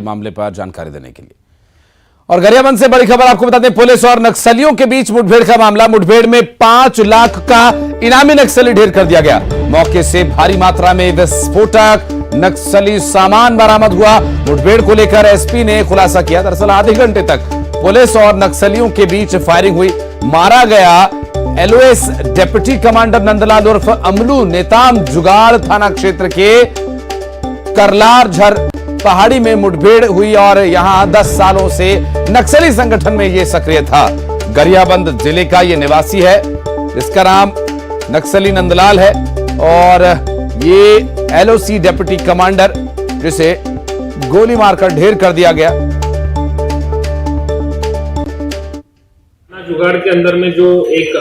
मामले पर जानकारी देने के लिए। और गरियाबंद से बड़ी खबर आपको बता दें, पुलिस और नक्सलियों के बीच मुठभेड़ का मामला। मुठभेड़ में 5 लाख का इनामी नक्सली ढेर कर दिया गया। मौके से भारी मात्रा में विस्फोटक नक्सली सामान बरामद हुआ। मुठभेड़ को लेकर एसपी ने खुलासा किया। दरअसल आधे घंटे तक पुलिस और नक्सलियों के बीच फायरिंग हुई। मारा गया एलओएस डिप्टी कमांडर नंदलाल उर्फ अमलू नेताम जुगाड़ थाना क्षेत्र के करलारझर पहाड़ी में मुठभेड़ हुई और यहां 10 सालों से नक्सली संगठन में यह सक्रिय था। गरियाबंद जिले का यह निवासी है, इसका नाम नक्सली नंदलाल है और ये एलओसी डिप्टी कमांडर जिसे गोली मारकर ढेर कर दिया गया। जुगाड़ के अंदर में जो एक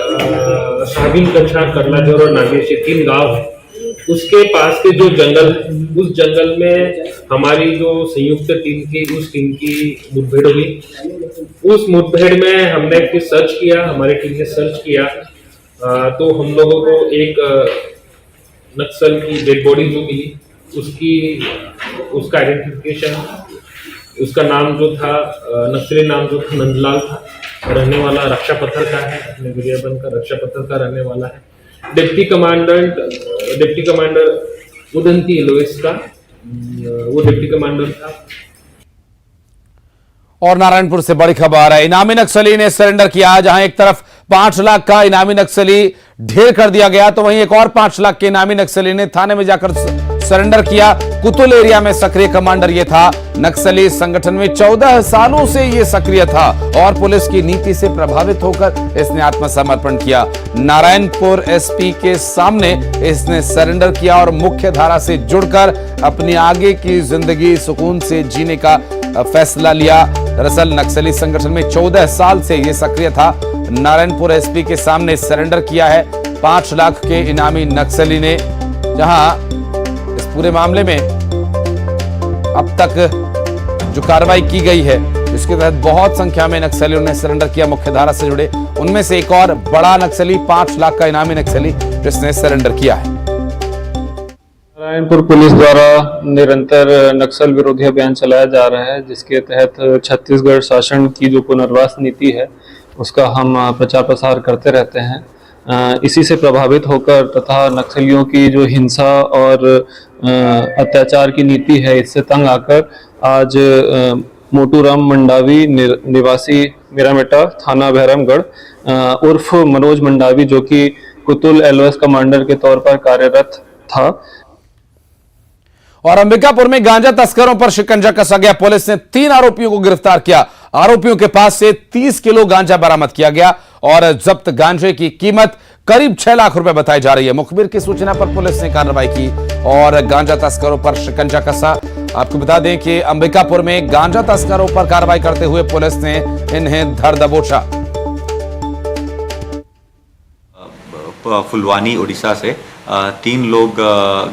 साबिल कछा करलाझर और नागेश 3 गांव है, उसके पास के जो जंगल है, उस जंगल में हमारी जो संयुक्त टीम की उस टीम की मुठभेड़ हुई। उस मुठभेड़ में हमने फिर सर्च किया, हमारी टीम ने सर्च किया तो हम लोगों को एक नक्सल की डेड बॉडी जो मिली, उसका आइडेंटिफिकेशन, उसका नाम जो था नक्सली नाम जो था नंदलाल था, रहने वाला रक्षा पत्थर का है, अपने गरियाबंद का रक्षा पत्थर का रहने वाला है। डिप्टी कमांडर उदंती एलओएस का वो डिप्टी कमांडर था। और नारायणपुर से बड़ी खबर है, इनामी नक्सली ने सरेंडर किया। जहां एक तरफ 5 लाख का इनामी नक्सली ढेर कर दिया गया तो वहीं एक और 5 लाख के इनामी नक्सली ने थाने में जाकर सरेंडर किया। कुतुल एरिया में सक्रिय कमांडर यह था। नक्सली संगठन में 14 सालों से यह सक्रिय था और पुलिस की नीति से प्रभावित होकर इसने आत्मसमर्पण किया। नारायणपुर एसपी के सामने इसने सरेंडर किया और मुख्य धारा से जुड़कर अपनी आगे की जिंदगी सुकून से जीने का फैसला लिया। दरअसल नक्सली संगठन में 14 साल से यह सक्रिय था। नारायणपुर एसपी के सामने सरेंडर किया है 5 लाख के इनामी नक्सली ने। जहां इस पूरे मामले में अब तक जो कार्रवाई की गई है, इसके तहत बहुत संख्या में नक्सलियों ने सरेंडर किया मुख्यधारा से जुड़े। उनमें से एक और बड़ा नक्सली 5 लाख का इनामी नक्सली जिसने सरेंडर किया है। नारायणपुर पुलिस द्वारा निरंतर नक्सल विरोधी अभियान चलाया जा रहा है, जिसके तहत छत्तीसगढ़ शासन की जो पुनर्वास नीति है उसका हम प्रचार प्रसार करते रहते हैं। इसी से प्रभावित होकर तथा नक्सलियों की जो हिंसा और अत्याचार की नीति है, इससे तंग आकर आज मोटूराम मंडावी निवासी मिरामेटा थाना भैरमगढ़ उर्फ मनोज मंडावी, जो कि कुतुल एलओएस कमांडर के तौर पर कार्यरत था। और अंबिकापुर में गांजा तस्करों पर शिकंजा कसा गया। पुलिस ने 3 आरोपियों को गिरफ्तार किया। आरोपियों के पास से 30 किलो गांजा बरामद किया गया और जब्त गांजे की कीमत करीब 6 लाख रुपए बताई जा रही है। मुखबिर की सूचना पर पुलिस ने कार्रवाई की और गांजा तस्करों पर शिकंजा कसा। आपको बता दें कि अंबिकापुर में गांजा तस्करों पर कार्रवाई करते हुए पुलिस ने इन्हें धर दबोचा। फुलवानी उड़ीसा से 3 लोग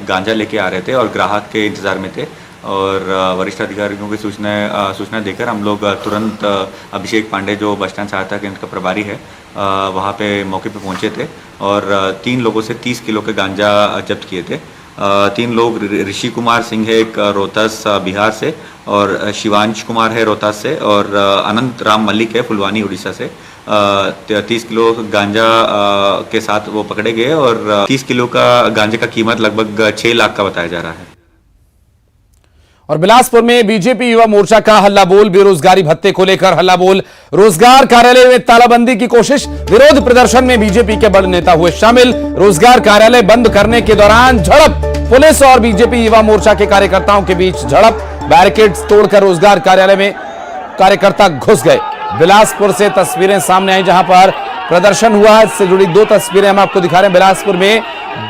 गांजा लेके आ रहे थे और ग्राहक के इंतजार में थे और वरिष्ठ अधिकारियों की सूचना देकर हम लोग तुरंत अभिषेक पांडे जो बस स्टैंड सहायता केंद्र का प्रभारी है वहाँ पे मौके पे पहुँचे थे और 3 लोगों से 30 किलो के गांजा जब्त किए थे। 3 लोग ऋषि कुमार सिंह है एक रोहतास बिहार से और शिवांश कुमार है रोहतास से और अनंत राम मल्लिक है फुलवानी उड़ीसा से। 30 किलो गांजा के साथ वो पकड़े गए और 30 किलो का गांजे का कीमत लगभग 6 लाख का बताया जा रहा है। और बिलासपुर में बीजेपी युवा मोर्चा का हल्ला बोल, बेरोजगारी भत्ते को लेकर हल्ला बोल। रोजगार कार्यालय में तालाबंदी की कोशिश, विरोध प्रदर्शन में बीजेपी के बड़े नेता हुए शामिल। रोजगार कार्यालय बंद करने के दौरान झड़प, पुलिस और बीजेपी युवा मोर्चा के कार्यकर्ताओं के बीच झड़प। बैरिकेड्स तोड़कर रोजगार कार्यालय में कार्यकर्ता घुस गए। बिलासपुर से तस्वीरें सामने आई जहां पर प्रदर्शन हुआ। इससे जुड़ी 2 तस्वीरें हम आपको दिखा रहे हैं। बिलासपुर में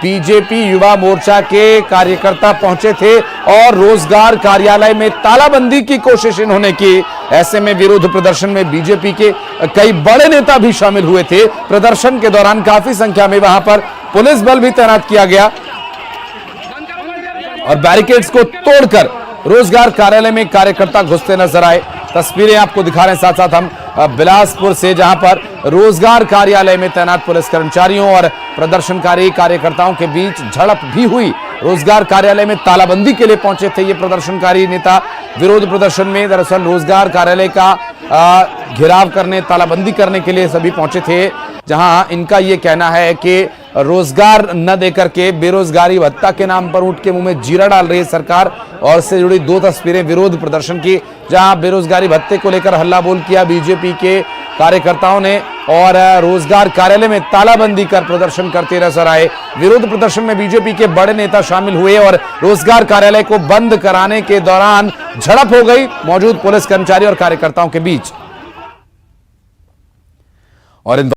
बीजेपी युवा मोर्चा के कार्यकर्ता पहुंचे थे और रोजगार कार्यालय में तालाबंदी की कोशिश इन्होंने की। ऐसे में विरोध प्रदर्शन में बीजेपी के कई बड़े नेता भी शामिल हुए थे। प्रदर्शन के दौरान काफी संख्या में वहां पर पुलिस बल भी तैनात किया गया और बैरिकेड्स को तोड़कर रोजगार कार्यालय में कार्यकर्ता घुसते नजर आए। तस्वीरें आपको दिखा रहे हैं साथ साथ हम बिलासपुर से, जहां पर रोजगार कार्यालय में तैनात पुलिस कर्मचारियों और प्रदर्शनकारी कार्यकर्ताओं के बीच झड़प भी हुई। रोजगार कार्यालय में तालाबंदी के लिए पहुंचे थे ये प्रदर्शनकारी नेता। विरोध प्रदर्शन में दरअसल रोजगार कार्यालय का घेराव करने, तालाबंदी करने के लिए सभी पहुंचे थे, जहां इनका ये कहना है कि रोजगार न देकर के बेरोजगारी भत्ता के नाम पर ऊंट के मुंह में जीरा डाल रही है सरकार। और इससे जुड़ी दो तस्वीरें विरोध प्रदर्शन की, जहां बेरोजगारी भत्ते को लेकर हल्ला बोल किया बीजेपी के कार्यकर्ताओं ने और रोजगार कार्यालय में तालाबंदी कर प्रदर्शन करते नजर आए। विरोध प्रदर्शन में बीजेपी के बड़े नेता शामिल हुए और रोजगार कार्यालय को बंद कराने के दौरान झड़प हो गई मौजूद पुलिस कर्मचारी और कार्यकर्ताओं के बीच। और इन